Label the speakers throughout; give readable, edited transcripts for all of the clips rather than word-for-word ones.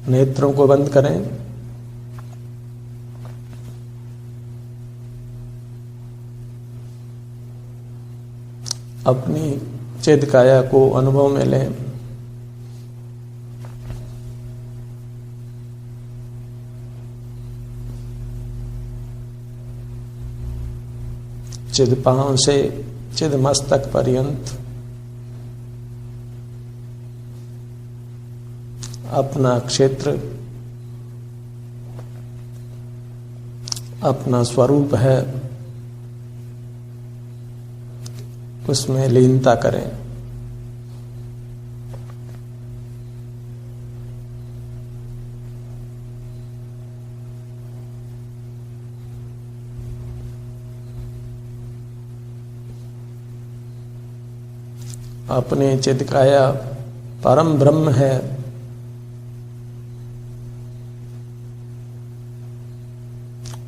Speaker 1: नेत्रों को बंद करें। अपनी चिद काया को अनुभव में लें। चिद पांव से चिद मस्तक पर्यंत अपना क्षेत्र, अपना स्वरूप है, उसमें लीनता करें। अपने चिद काया परम ब्रह्म है,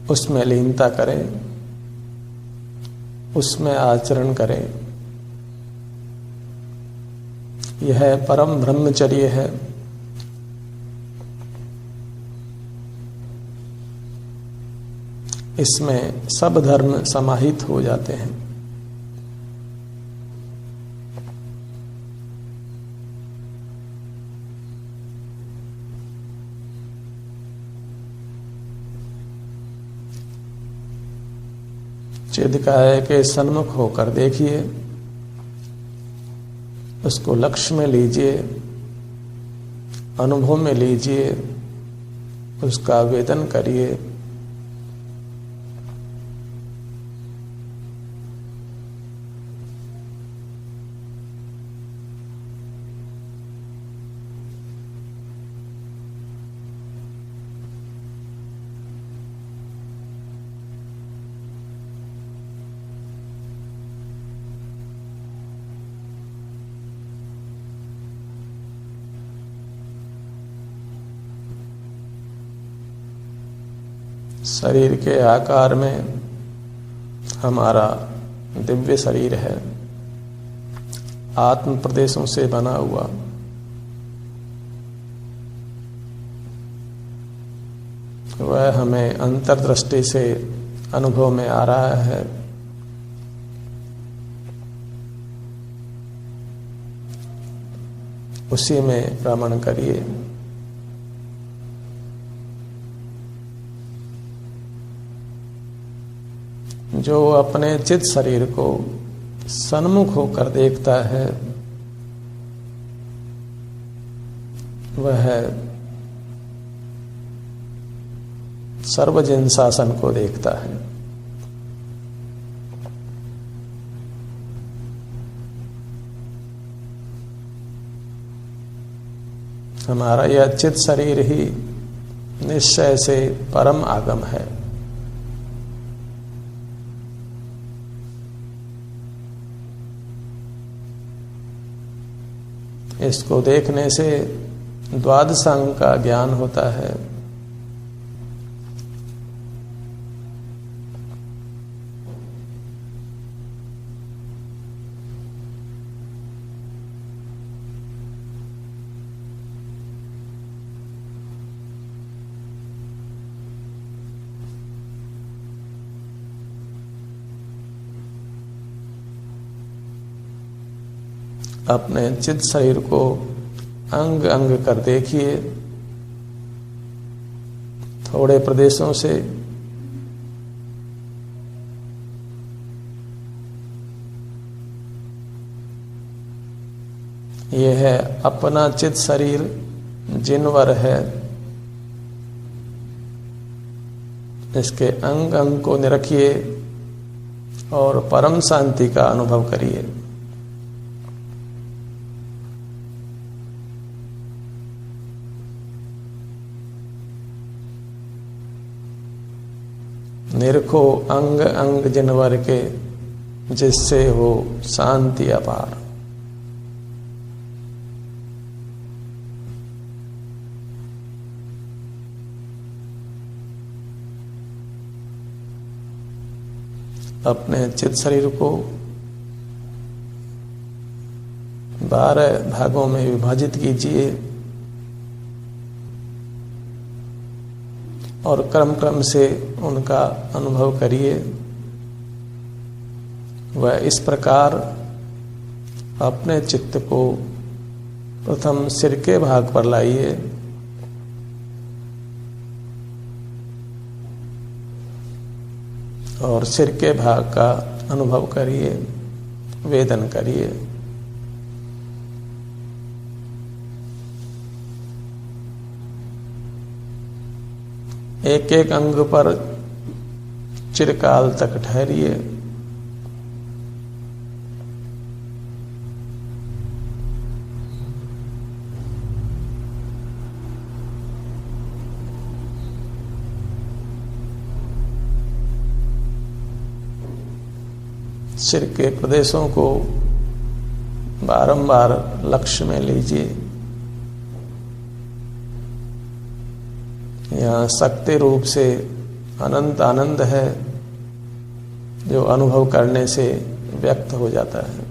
Speaker 1: उसमें लीनता करें, उसमें आचरण करें। यह परम ब्रह्मचर्य है। इसमें सब धर्म समाहित हो जाते हैं। चिद काया के सन्मुख होकर देखिए, उसको लक्ष्य में लीजिए, अनुभव में लीजिए, उसका वेदन करिए। शरीर के आकार में हमारा दिव्य शरीर है, आत्म प्रदेशों से बना हुआ। वह हमें अंतर्दृष्टि से अनुभव में आ रहा है। उसी में भ्रमण करिए। जो अपने चित शरीर को सन्मुख होकर देखता है, वह सर्वजन शासन को देखता है। हमारा यह चित शरीर ही निश्चय से परम आगम है। इसको देखने से द्वादशांग का ज्ञान होता है। अपने चित शरीर को अंग अंग कर देखिए। थोड़े प्रदेशों से यह है अपना चित शरीर जिनवर है। इसके अंग अंग को निरखिए और परम शांति का अनुभव करिए। निरखो अंग अंग जिनवर के, जिससे हो शांति अपार। अपने चित शरीर को 12 भागों में विभाजित कीजिए। और क्रम क्रम से उनका अनुभव करिए। वह इस प्रकार अपने चित्त को प्रथम सिर के भाग पर लाइए, और सिर के भाग का अनुभव करिए, वेदन करिए। एक एक अंग पर चिरकाल तक ठहरिए। सिर के प्रदेशों को बारंबार लक्ष्य में लीजिए। यहाँ शक्ति रूप से अनंत आनंद है, जो अनुभव करने से व्यक्त हो जाता है,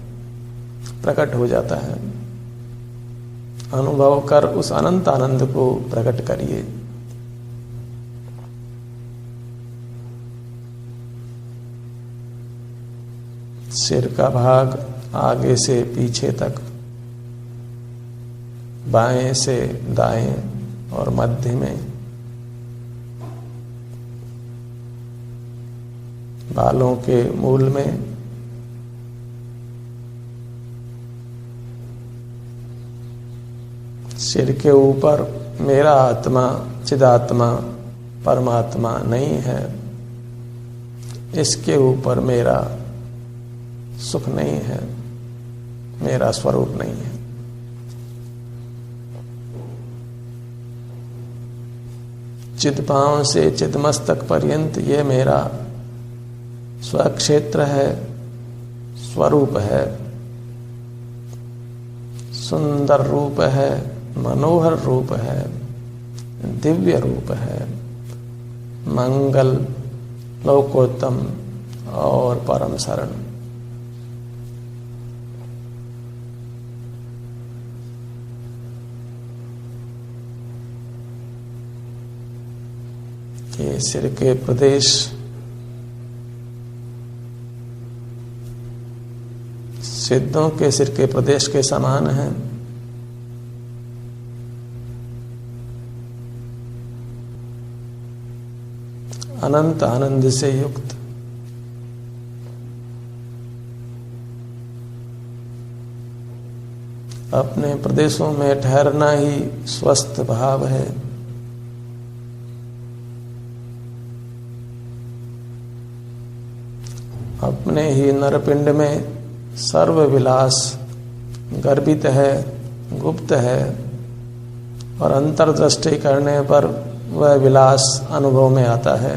Speaker 1: प्रकट हो जाता है। अनुभव कर उस अनंत आनंद को प्रकट करिए। सिर का भाग आगे से पीछे तक, बाएं से दाएं और मध्य में, बालों के मूल में, सिर के ऊपर मेरा आत्मा चिदात्मा परमात्मा नहीं है, इसके ऊपर मेरा सुख नहीं है, मेरा स्वरूप नहीं है। चिदपांव से चिदमस्तक पर्यंत ये मेरा स्वक्षेत्र है, स्वरूप है, सुंदर रूप है, मनोहर रूप है, दिव्य रूप है, मंगल, लोकोत्तम और परम शरण। ये सिर के प्रदेश सिद्धों के सिर के प्रदेश के समान हैं। अनंत आनंद से युक्त, अपने प्रदेशों में ठहरना ही स्वस्थ भाव है। अपने ही नरपिंड में सर्व विलास गर्भित है, गुप्त है, और अंतर्दृष्टि करने पर वह विलास अनुभव में आता है।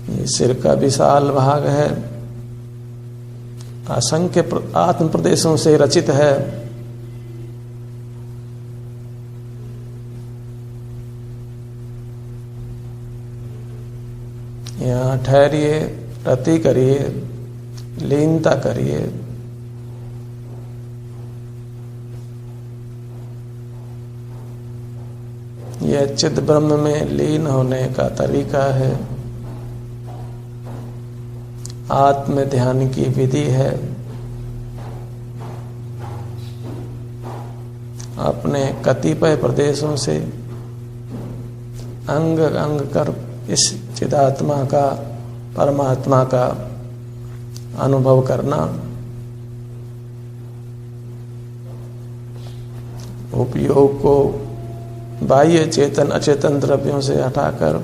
Speaker 1: ये सिर का विशाल भाग है, असंख्य आत्म प्रदेशों से रचित है। यहाँ ठहरिए, रति करिए, लीनता करिए। यह चिद ब्रह्म में लीन होने का तरीका है, आत्म ध्यान की विधि है। अपने कतिपय प्रदेशों से अंग अंग कर इस चिदात्मा का, परमात्मा का अनुभव करना। उपयोग को बाह्य चेतन अचेतन द्रव्यों से हटाकर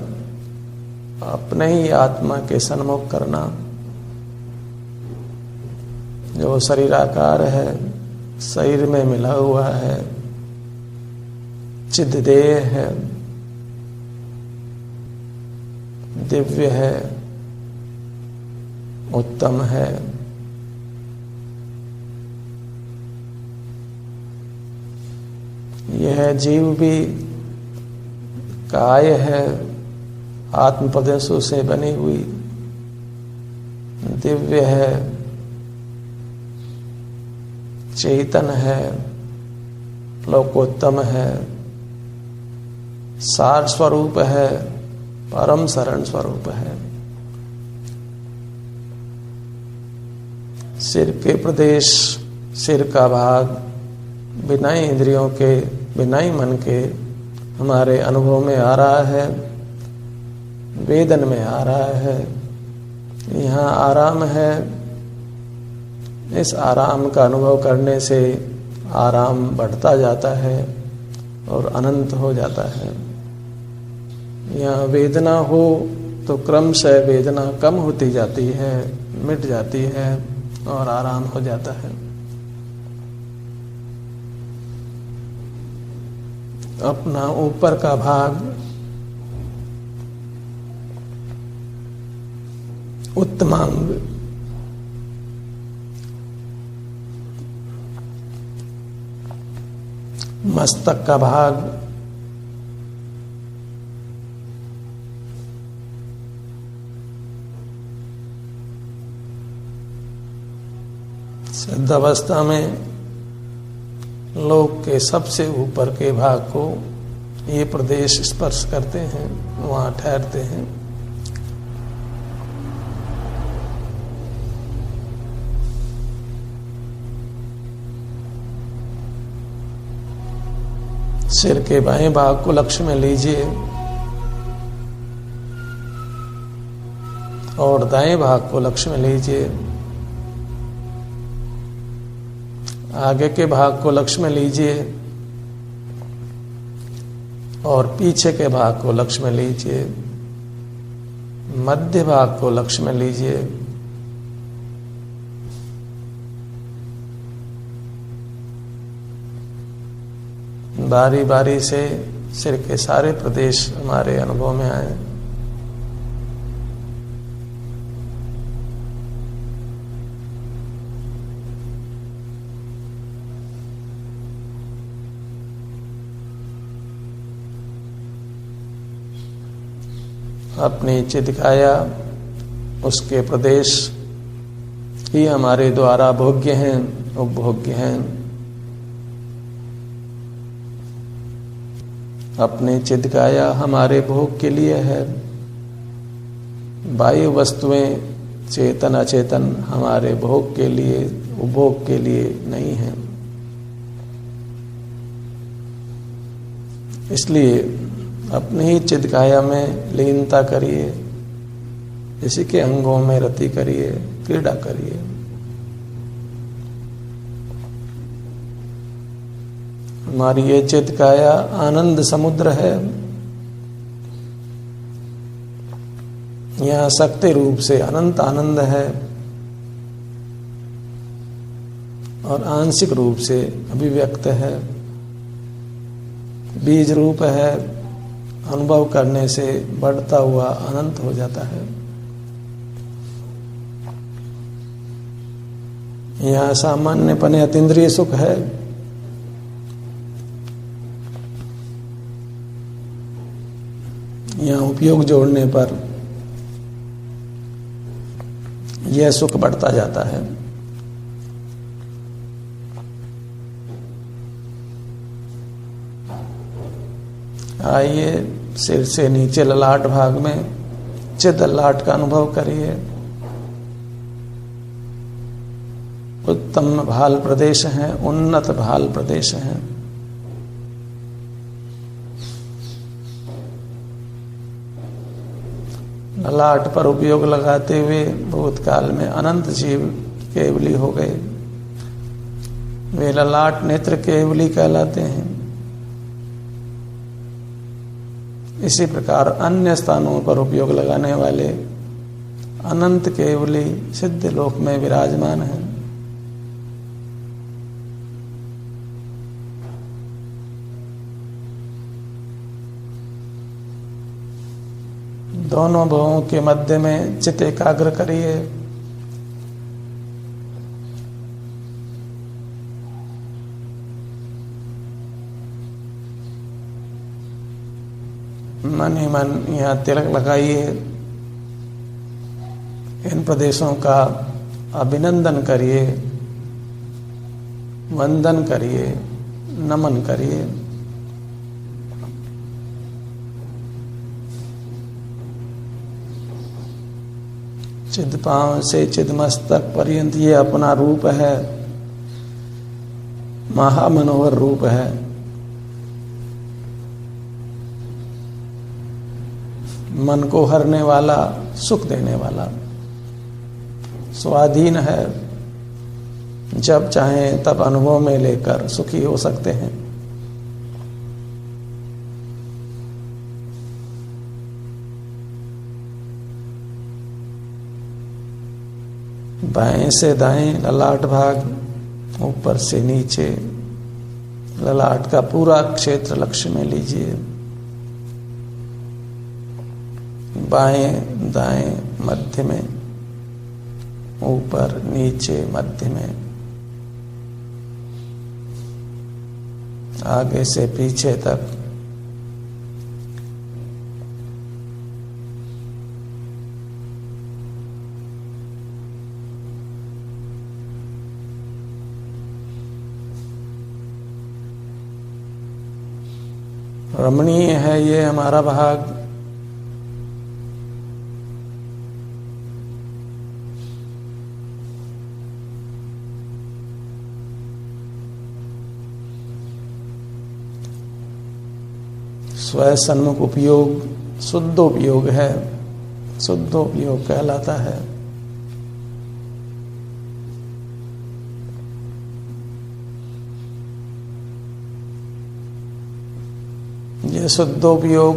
Speaker 1: अपने ही आत्मा के सन्मुख करना, जो शरीराकार है, शरीर में मिला हुआ है, चिद्देह है, दिव्य है, उत्तम है। यह जीव भी काय है, आत्म प्रदेशों से बनी हुई, दिव्य है, चेतन है, लोकोत्तम है, सार स्वरूप है, परम शरण स्वरूप है। सिर के प्रदेश, सिर का भाग बिना ही इंद्रियों के, बिना ही मन के हमारे अनुभव में आ रहा है, वेदन में आ रहा है। यहाँ आराम है। इस आराम का अनुभव करने से आराम बढ़ता जाता है और अनंत हो जाता है। यहाँ वेदना हो तो क्रमशः वेदना कम होती जाती है, मिट जाती है और आराम हो जाता है। अपना ऊपर का भाग उत्तमांग, मस्तक का भाग सिद्ध अवस्था में लोक के सबसे ऊपर के भाग को ये प्रदेश स्पर्श करते हैं, वहां ठहरते हैं। सिर के बाएं भाग को लक्ष्य में लीजिए और दाएं भाग को लक्ष्य में लीजिए। आगे के भाग को लक्ष्य में लीजिए और पीछे के भाग को लक्ष्य में लीजिए। मध्य भाग को लक्ष्य में लीजिए। बारी बारी से सिर के सारे प्रदेश हमारे अनुभव में आए। अपनी चिदकाया, उसके प्रदेश ही हमारे द्वारा भोग्य हैं, उपभोग्य हैं। अपनी चिदकाया हमारे भोग के लिए है। बाह्य वस्तुएं चेतन अचेतन हमारे भोग के लिए, उपभोग के लिए नहीं है। इसलिए अपनी ही चिदकाया में लीनता करिए, इसी के अंगों में रति करिए, क्रीड़ा करिए। हमारी ये चिदकाया आनंद समुद्र है। यहाँ शक्ति रूप से अनंत आनंद है और आंशिक रूप से अभिव्यक्त है। बीज रूप है, अनुभव करने से बढ़ता हुआ अनंत हो जाता है। यहाँ सामान्यपने अतीन्द्रिय सुख है। यहाँ उपयोग जोड़ने पर यह सुख बढ़ता जाता है। आइए सिर से नीचे ललाट भाग में चिद ललाट का अनुभव करिए। उत्तम भाल प्रदेश हैं, उन्नत भाल प्रदेश हैं। ललाट पर उपयोग लगाते हुए भूतकाल में अनंत जीव केवली हो गए। वे ललाट नेत्र केवली कहलाते हैं। इसी प्रकार अन्य स्थानों पर उपयोग लगाने वाले अनंत केवली सिद्ध लोक में विराजमान हैं। दोनों भवों के मध्य में चित्त एकाग्र करिए। मन ही मन यहाँ तिलक लगाइए। इन प्रदेशों का अभिनंदन करिए, वंदन करिए, नमन करिए। चिदपांव से चिदमस्तक पर्यंत ये अपना रूप है, महामनोहर रूप है। मन को हरने वाला, सुख देने वाला, स्वाधीन है। जब चाहें तब अनुभव में लेकर सुखी हो सकते हैं। बाएं से दाएं ललाट भाग, ऊपर से नीचे ललाट का पूरा क्षेत्र लक्ष्य में लीजिए। बाएं दाएं मध्य में, ऊपर नीचे मध्य में, आगे से पीछे तक। रमणीय है ये हमारा भाग। स्वसन्मुख उपयोग शुद्ध उपयोग है, शुद्ध उपयोग कहलाता है। ये शुद्धोपयोग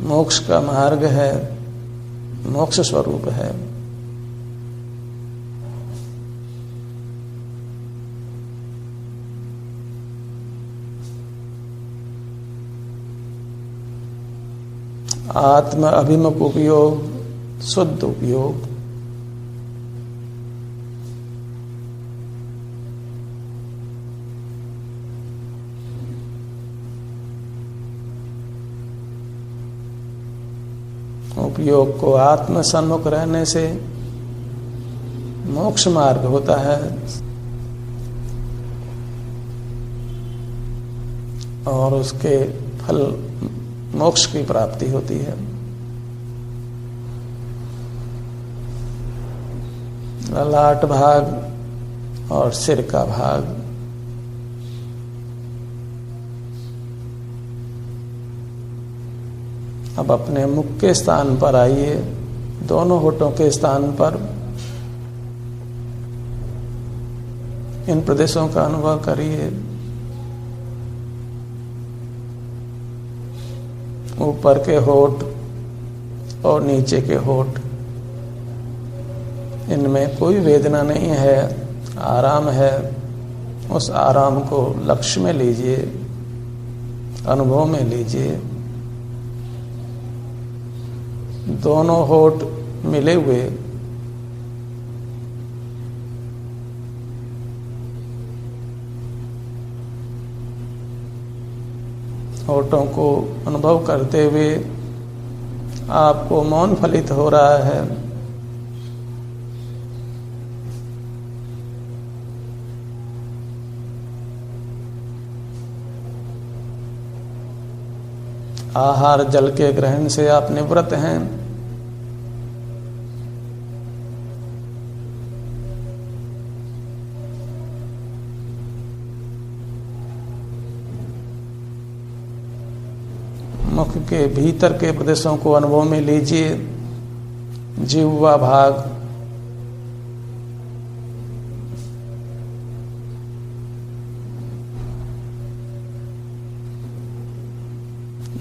Speaker 1: मोक्ष का मार्ग है, मोक्ष स्वरूप है। आत्म अभिमुख उपयोग शुद्ध उपयोग। उपयोग को आत्म सन्मुख रहने से मोक्ष मार्ग होता है और उसके फल मोक्ष की प्राप्ति होती है। ललाट भाग और सिर का भाग, अब अपने मुख के स्थान पर आइए, दोनों होठों के स्थान पर इन प्रदेशों का अनुभव करिए। ऊपर के होठ और नीचे के होठ, इनमें कोई वेदना नहीं है, आराम है। उस आराम को लक्ष्य में लीजिए, अनुभव में लीजिए। दोनों होठ मिले हुए, होठों को अनुभव करते हुए आपको मौन फलित हो रहा है। आहार जल के ग्रहण से आप निवृत्त हैं। मुख के भीतर के प्रदेशों को अनुभव में लीजिए। जिह्वा भाग,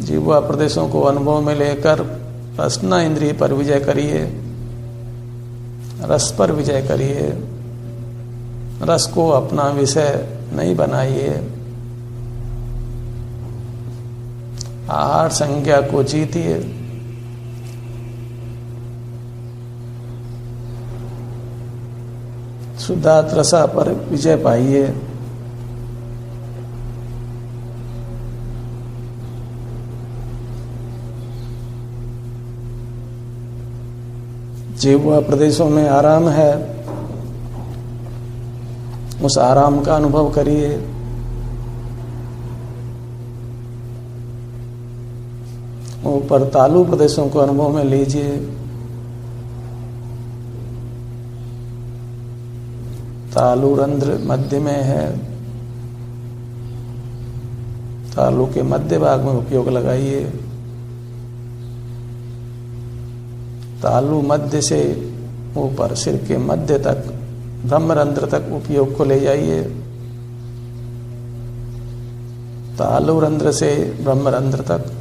Speaker 1: जिह्वा प्रदेशों को अनुभव में लेकर रसना इंद्रिय पर विजय करिए, रस पर विजय करिए। रस को अपना विषय नहीं बनाइए। आहार संज्ञा को जीतिए। शुद्धात रसा पर विजय पाइए। जिह्वा प्रदेशों में आराम है, उस आराम का अनुभव करिए। ऊपर तालु प्रदेशों को अनुभव में लीजिए। तालु रंध्र मध्य में है, तालु के मध्य भाग में उपयोग लगाइए। तालु मध्य से ऊपर सिर के मध्य तक ब्रह्मरंध्र तक उपयोग को ले जाइए। तालु रंध्र से ब्रह्मरंध्र तक।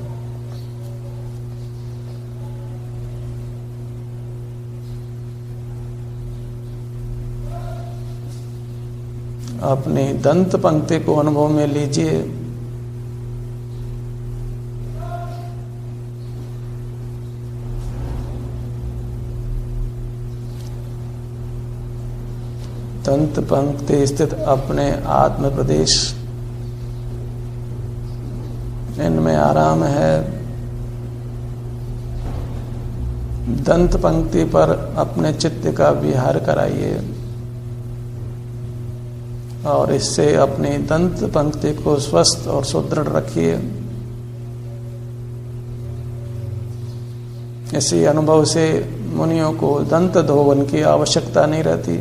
Speaker 1: अपनी दंत पंक्ति को अनुभव में लीजिए। दंत पंक्ति स्थित अपने आत्म प्रदेश, इनमें आराम है। दंत पंक्ति पर अपने चित्त का विहार कराइए और इससे अपनी दंत पंक्ति को स्वस्थ और सुदृढ़ रखिए। इसी अनुभव से मुनियों को दंत धोवन की आवश्यकता नहीं रहती।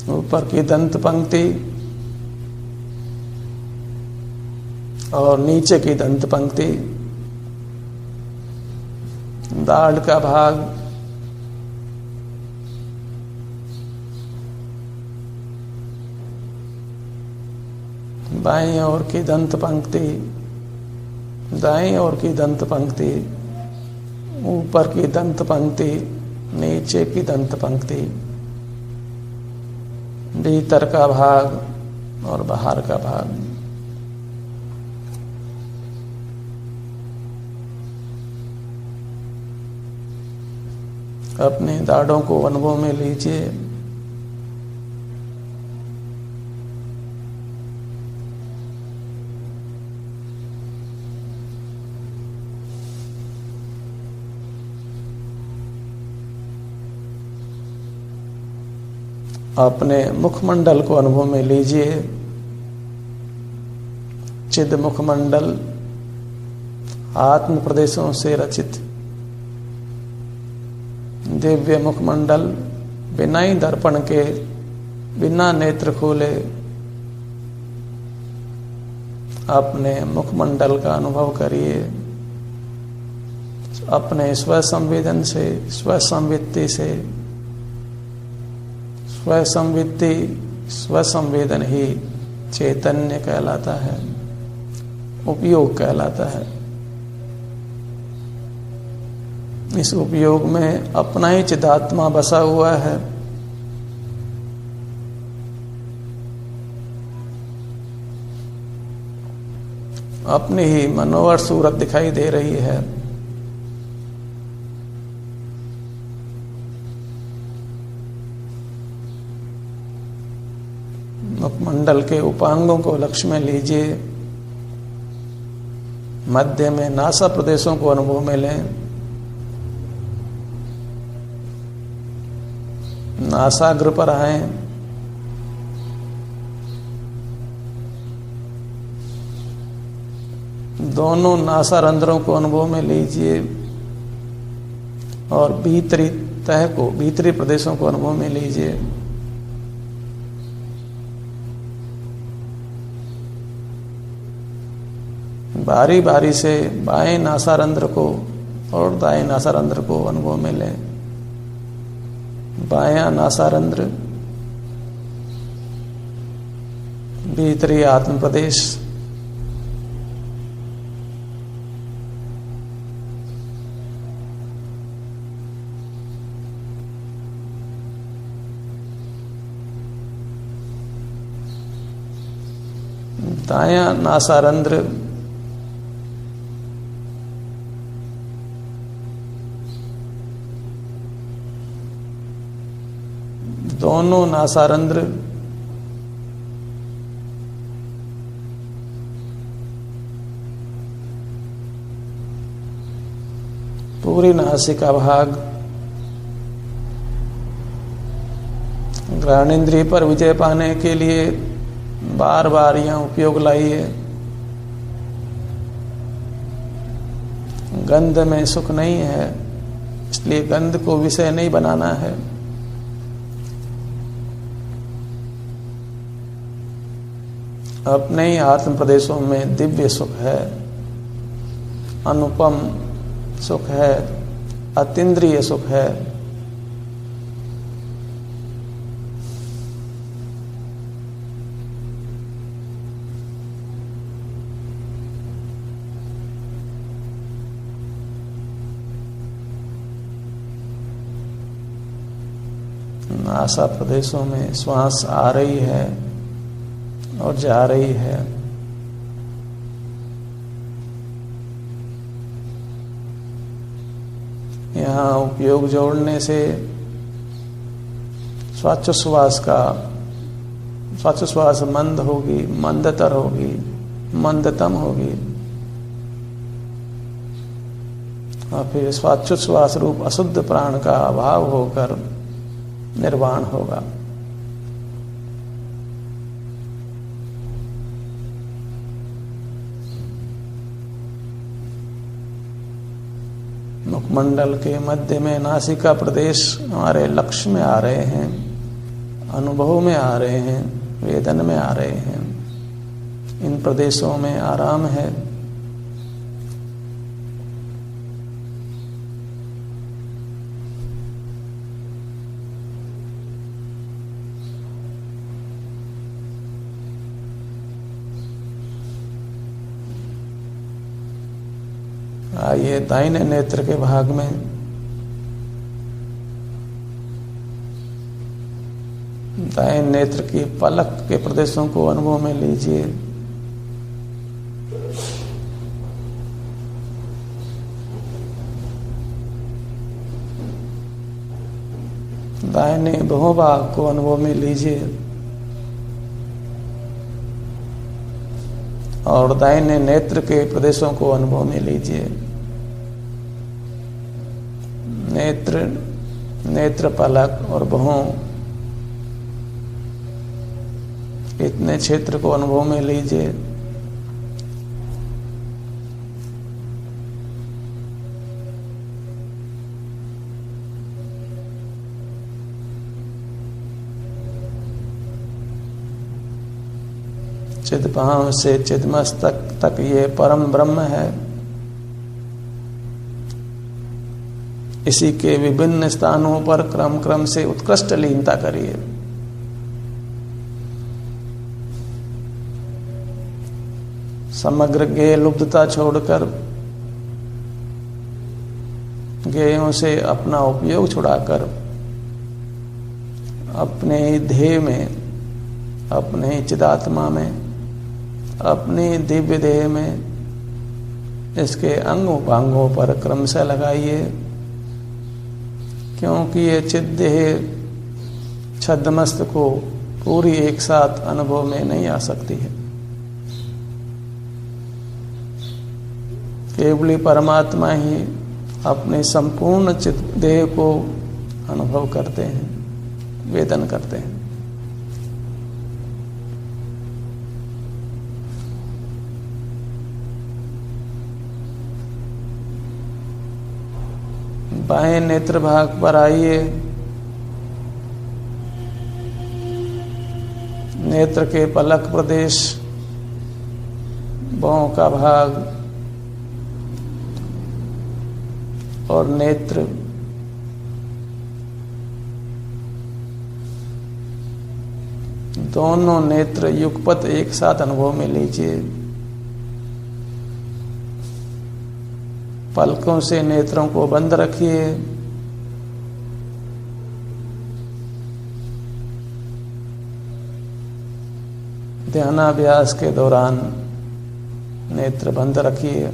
Speaker 1: ऊपर की दंत पंक्ति और नीचे की दंत पंक्ति, दाढ़ का भाग, बाईं ओर की दंत पंक्ति, दाईं ओर की दंत पंक्ति, ऊपर की दंत पंक्ति, नीचे की दंत पंक्ति, भीतर का भाग और बाहर का भाग। अपने दाढ़ों को अनुभव में लीजिए। अपने मुखमंडल को अनुभव में लीजिए। चिद मुखमंडल आत्म प्रदेशों से रचित दिव्य मुखमंडल, बिना ही दर्पण के, बिना नेत्र खोले अपने मुखमंडल का अनुभव करिए। अपने स्वसंवेदन से, स्वसंवित्ति से, स्वसंवित्ति स्वसंवेदन ही चैतन्य कहलाता है, उपयोग कहलाता है। इस उपयोग में अपना ही चिदात्मा बसा हुआ है। अपनी ही मनोहर सूरत दिखाई दे रही है। मुखमंडल के उपांगों को लक्ष्य में लीजिए। मध्य में नासा प्रदेशों को अनुभव में लें। नासाग्र पर आए। दोनों नासारंध्रों को अनुभव में लीजिए और भीतरी तह को, भीतरी प्रदेशों को अनुभव में लीजिए। बारी बारी से बाएं नासारंध्र को और दाएं नासारंध्र को अनुभव में लें। बायां नासारंध्र, भीतरी आत्म प्रदेश, दायां नासारंध्र, दोनों नासारंध्र पूरी नासिका भाग घ्राणेन्द्रिय पर विजय पाने के लिए बार बार यहाँ उपयोग लाइए। गंध में सुख नहीं है, इसलिए गंध को विषय नहीं बनाना है। अपने ही आत्म प्रदेशों में दिव्य सुख है, अनुपम सुख है, अतीन्द्रिय सुख है। नासा प्रदेशों में श्वास आ रही है और जा रही है। यहाँ उपयोग जोड़ने से श्वासोच्छ्वास मंद होगी, मंदतर होगी, मंदतम होगी, और फिर श्वासोच्छ्वास रूप अशुद्ध प्राण का अभाव होकर निर्वाण होगा। मुखमंडल के मध्य में नासिका प्रदेश हमारे लक्ष्य में आ रहे हैं, अनुभव में आ रहे हैं, वेदन में आ रहे हैं। इन प्रदेशों में आराम है। आइए दाहिने नेत्र के भाग में दाहिने नेत्र की पलक के प्रदेशों को अनुभव में लीजिए। दाहिने बहुभाग को अनुभव में लीजिए और दाहिने नेत्र के प्रदेशों को अनुभव में लीजिए। नेत्र पलक और भौं, इतने क्षेत्र को अनुभव में लीजिए। चिदभाव से चिदमस्तक तक ये परम ब्रह्म है। इसी के विभिन्न स्थानों पर क्रम क्रम से उत्कृष्ट लीनता करिए। समग्र गेय लुब्धता छोड़कर गेयों से अपना उपयोग छुड़ाकर अपने ही ध्येय में, अपने ही चिदात्मा में, अपने दिव्य देह में इसके अंग उपांगों पर क्रमशः लगाइए, क्योंकि ये चिद्देह छद्मस्त को पूरी एक साथ अनुभव में नहीं आ सकती है। केवल परमात्मा ही अपने संपूर्ण चित्त देह को अनुभव करते हैं, वेदन करते हैं। बाएं नेत्र भाग पर आइए। नेत्र के पलक प्रदेश, भौं का भाग और नेत्र, दोनों नेत्र युगपत एक साथ अनुभव में लीजिए। पलकों से नेत्रों को बंद रखिए। ध्यानाभ्यास के दौरान नेत्र बंद रखिए।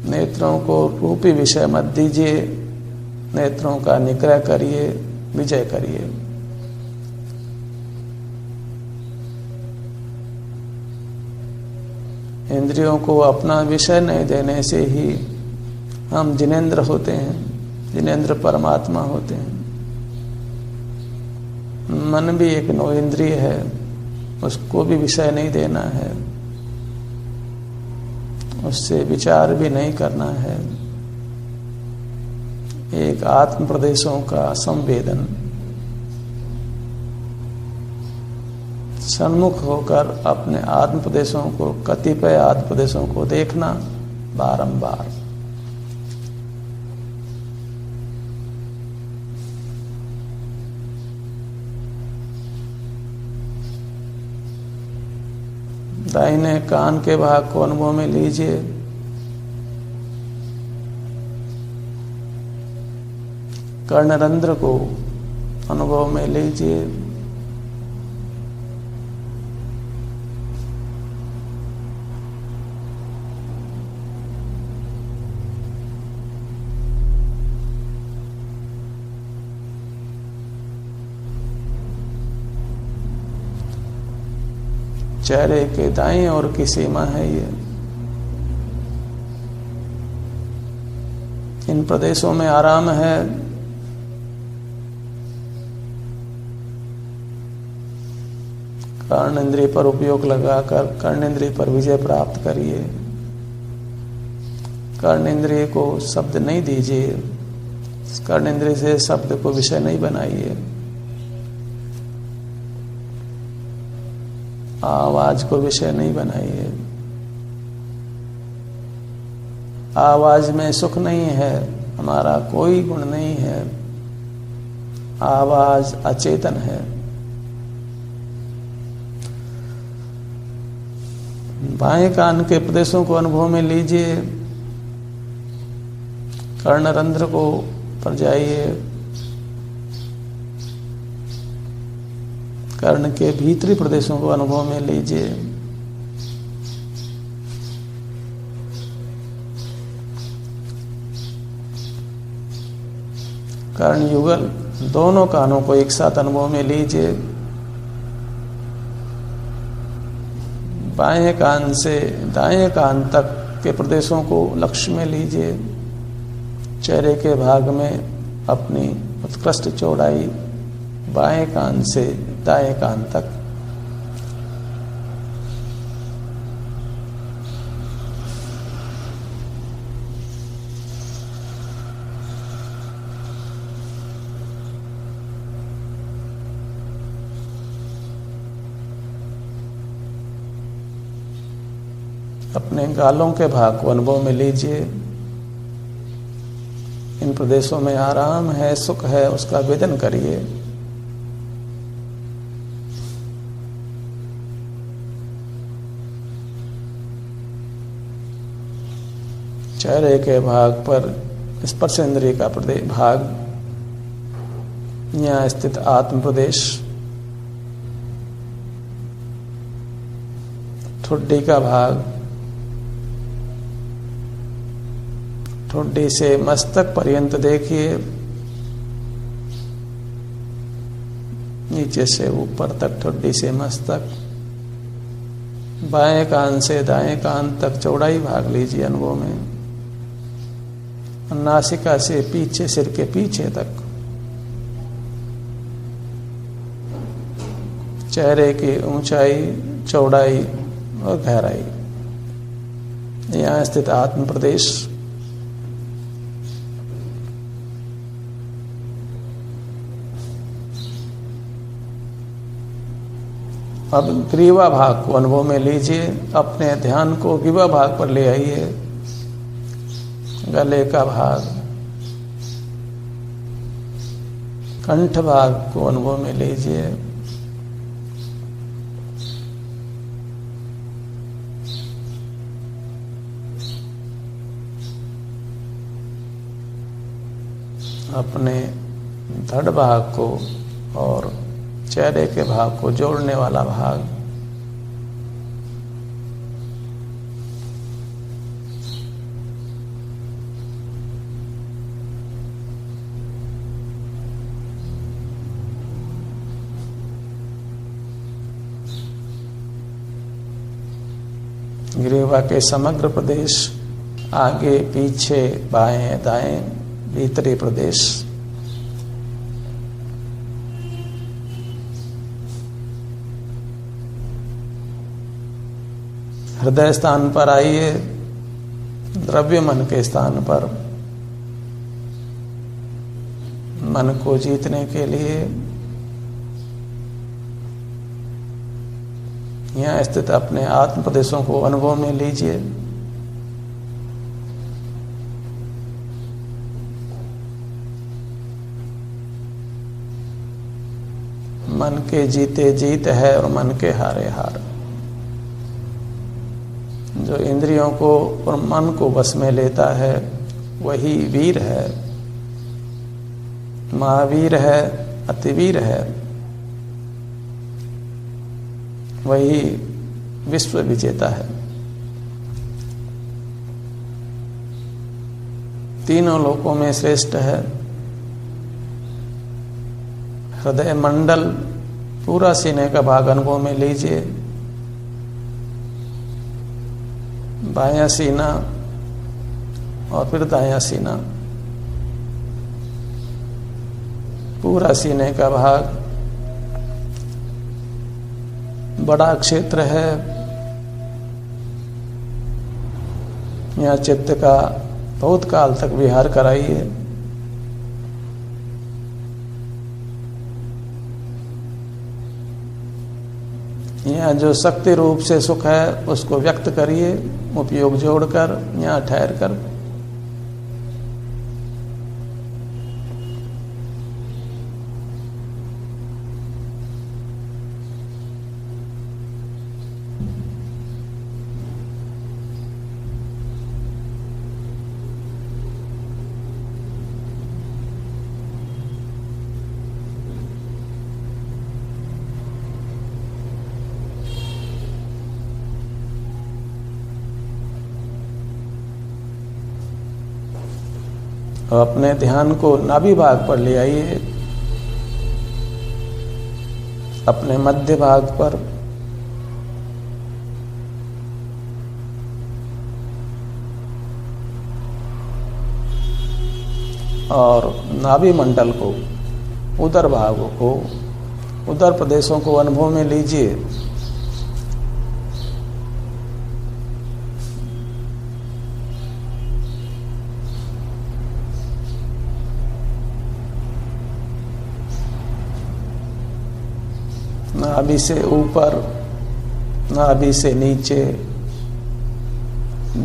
Speaker 1: नेत्रों को रूपी विषय मत दीजिए, नेत्रों का निग्रह करिए, विजय करिए। इंद्रियों को अपना विषय नहीं देने से ही हम जिनेंद्र होते हैं, जिनेंद्र परमात्मा होते हैं। मन भी एक नौ इंद्रिय है, उसको भी विषय नहीं देना है, उससे विचार भी नहीं करना है। एक आत्म प्रदेशों का संवेदन, सन्मुख होकर अपने आत्म प्रदेशों को, कतिपय आत्म प्रदेशों को देखना बारंबार। दाहिने कान के भाग को अनुभव में लीजिए। कर्णरंध्र को अनुभव में लीजिए। चेहरे के दाईं ओर की सीमा है ये। इन प्रदेशों में आराम है। कर्ण इंद्रिय पर उपयोग लगाकर कर्ण इंद्रिय पर विजय प्राप्त करिए। कर्ण इंद्रिय को शब्द नहीं दीजिए, कर्ण इंद्रिय से शब्द को विषय नहीं बनाइए। आवाज को विषय नहीं बनाइए। आवाज में सुख नहीं है, हमारा कोई गुण नहीं है। आवाज अचेतन है। बाएं कान के प्रदेशों को अनुभव में लीजिए। कर्णरंध्र को पर जाइए। कर्ण के भीतरी प्रदेशों को अनुभव में लीजिए। कर्ण युगल दोनों कानों को एक साथ अनुभव में लीजिए। बाएं कान से दाएं कान तक के प्रदेशों को लक्ष्य में लीजिए। चेहरे के भाग में अपनी उत्कृष्ट चौड़ाई बाएं कान से दाएं कान तक। अपने गालों के भाग को अनुभव में लीजिए। इन प्रदेशों में आराम है, सुख है, उसका वेदन करिए। चेहरे के भाग पर स्पर्श इंद्रिय का भाग, यहाँ स्थित आत्म प्रदेश। ठुड्डी का भाग, ठुड्डी से मस्तक पर्यंत देखिए, नीचे से ऊपर तक ठुड्डी से मस्तक। बाएं कान से दाएं कान तक चौड़ाई भाग लीजिए अनुभव में। नासिका से पीछे, सिर के पीछे तक। चेहरे की ऊंचाई, चौड़ाई और गहराई, यहाँ स्थित आत्म प्रदेश। अब ग्रीवा भाग को अनुभव में लीजिए। अपने ध्यान को ग्रीवा भाग पर ले आइए। गले का भाग, कंठ भाग को अनुभव में लीजिए। अपने धड़ भाग को और चेहरे के भाग को जोड़ने वाला भाग, ग्रीवा के समग्र प्रदेश, आगे पीछे बाएं दाएं, भीतरी प्रदेश। हृदय स्थान पर आइए, द्रव्य मन के स्थान पर। मन को जीतने के लिए यहाँ स्थित अपने आत्म प्रदेशों को अनुभव में लीजिए। मन के जीते जीत है और मन के हारे हार। जो इंद्रियों को और मन को बस में लेता है वही वीर है, महावीर है, अतिवीर है, वही विश्व विजेता है। तीनों लोकों में श्रेष्ठ है। हृदय मंडल पूरा सीने का भाग अनुभव में लीजिए। बायां सीना और फिर दायां सीना, पूरा सीने का भाग बड़ा क्षेत्र है। यहाँ चित्त का बहुत काल तक विहार कराइए। यहाँ जो शक्ति रूप से सुख है उसको व्यक्त करिए, उपयोग जोड़कर, यहाँ ठहर कर। अपने ध्यान को नाभि भाग पर ले आइए, अपने मध्य भाग पर। और नाभि मंडल को, उदर भागों को, उदर प्रदेशों को अनुभव में लीजिए। नाभि से ऊपर, नाभि से नीचे,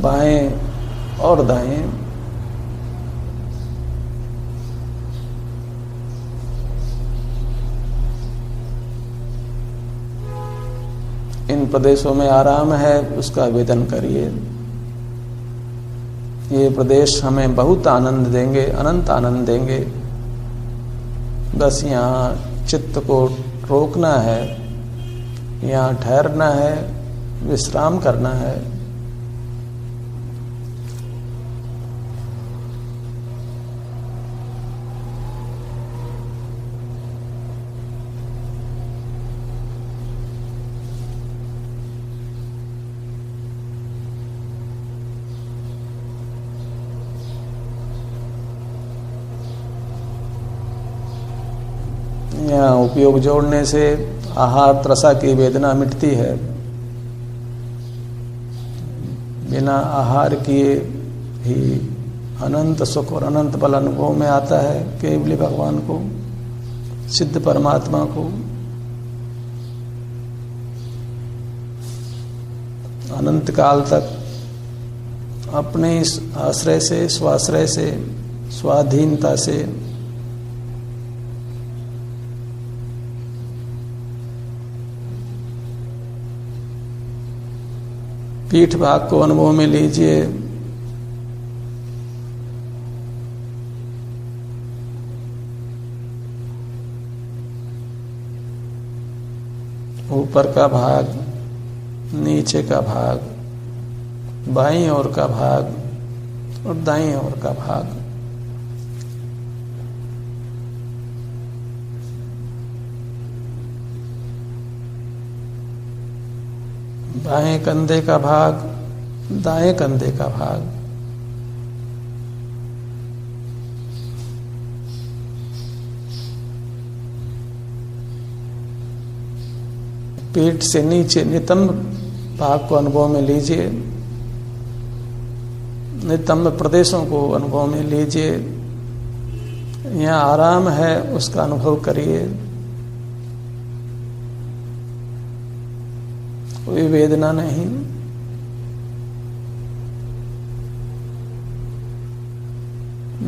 Speaker 1: बाएं और दाएं। इन प्रदेशों में आराम है, उसका वेदन करिए। ये प्रदेश हमें बहुत आनंद देंगे, अनंत आनंद देंगे। बस यहाँ चित्त को रोकना है, यहाँ ठहरना है, विश्राम करना है। यहाँ उपयोग जोड़ने से आहार त्रसा की वेदना मिटती है। बिना आहार किए ही अनंत सुख और अनंत बल अनुभव में आता है। केवली भगवान को, सिद्ध परमात्मा को अनंत काल तक अपने इस आश्रय से, स्वाश्रय से, स्वाधीनता से पीठ भाग को अनुभव में लीजिए। ऊपर का भाग, नीचे का भाग, बाईं ओर का भाग और दाईं ओर का भाग। बाएं कंधे का भाग, दाएं कंधे का भाग, पीठ से नीचे नितंब भाग को अनुभव में लीजिए, नितंब प्रदेशों को अनुभव में लीजिए। यहाँ आराम है उसका अनुभव करिए, कोई वेदना नहीं।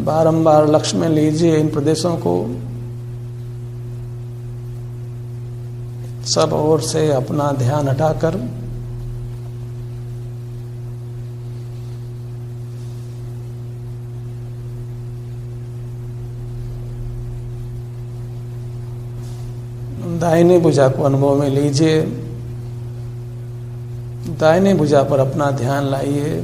Speaker 1: बारंबार लक्ष्य में लीजिए इन प्रदेशों को, सब ओर से अपना ध्यान हटाकर दाहिनी भुजा को अनुभव में लीजिए, दाहिनी भुजा पर अपना ध्यान लाइए।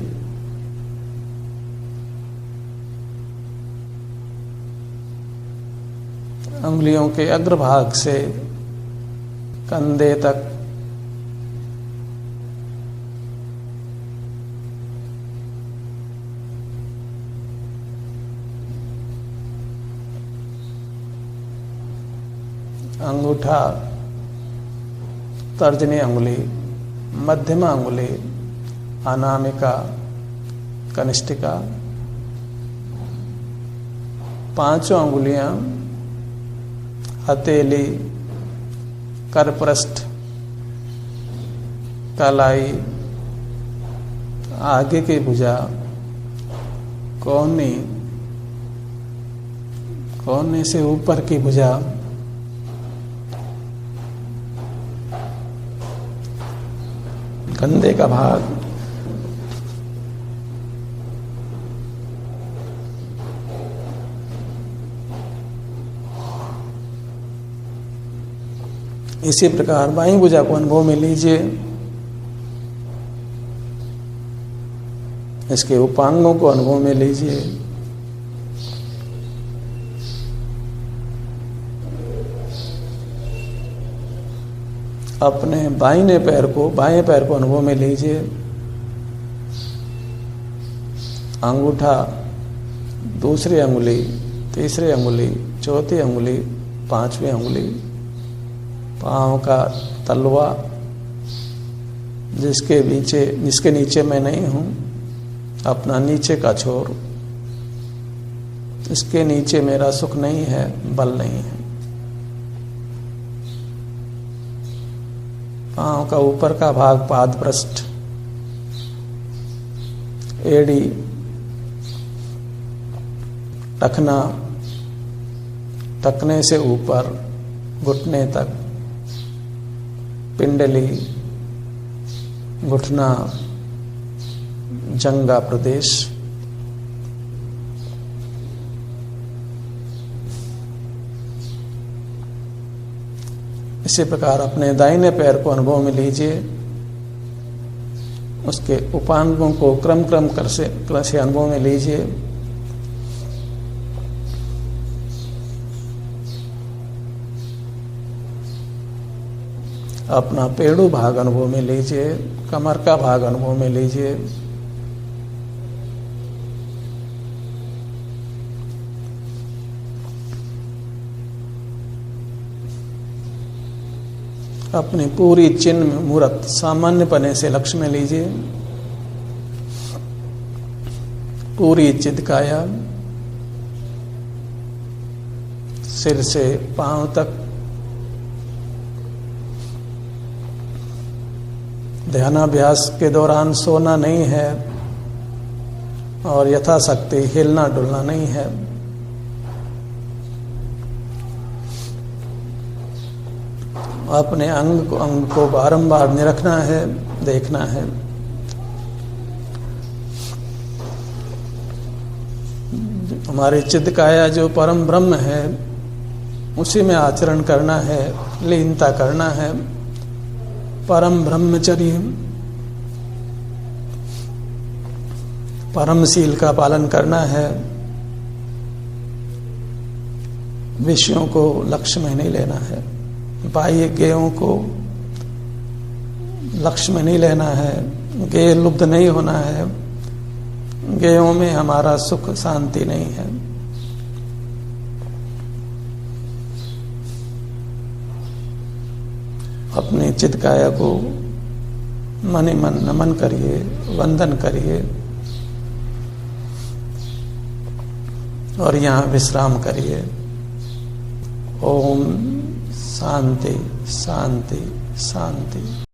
Speaker 1: अंगुलियों के अग्रभाग से कंधे तक अंगूठा, तर्जनी अंगुली, मध्यमा अंगुली, अनामिका, कनिष्ठिका, पांचों अंगुलियां, हथेली, करपृष्ठ, कलाई, आगे की भुजा, कोहनी, कोहनी से ऊपर की भुजा, कंधे का भाग, इसी प्रकार बाईं भुजा को अनुभव में लीजिए। इसके उपांगों को अनुभव में लीजिए। अपने बाएं पैर को अनुभव में लीजिए। अंगूठा, दूसरी अंगुली, तीसरी अंगुली, चौथी अंगुली, पांचवी अंगुली, पांव का तलवा, जिसके नीचे मैं नहीं हूं, अपना नीचे का छोर, इसके नीचे मेरा सुख नहीं है, बल नहीं है। पांव का ऊपर का भाग, पाद पृष्ठ, एड़ी, टखना, टखने से ऊपर घुटने तक, पिंडली, घुटना, जंघा प्रदेश, इसी प्रकार अपने दाहिने पैर को अनुभव में लीजिए। उसके उपांगों को क्रम से अनुभव में लीजिए। अपना पेड़ू भाग अनुभव में लीजिए, कमर का भाग अनुभव में लीजिए। अपनी पूरी चिन्ह मूर्त सामान्य पने से लक्ष्य में लीजिए। पूरी चिदकाया, सिर से पांव तक, ध्यानाभ्यास के दौरान सोना नहीं है और यथाशक्ति हिलना डुलना नहीं है। अपने अंग को बारंबार निरखना है, देखना है। हमारी चिदकाया जो परम ब्रह्म है, उसी में आचरण करना है, लीनता करना है। परम ब्रह्मचर्य, परमशील का पालन करना है। विषयों को लक्ष्य में नहीं लेना है, बाह्य ज्ञेयों को लक्ष्य में नहीं लेना है, गेय लुब्ध नहीं होना है, गेयों में हमारा सुख शांति नहीं है। अपने चित काया को मन ही मन नमन करिए, वंदन करिए और यहाँ विश्राम करिए। ओम शांति शांति शांति।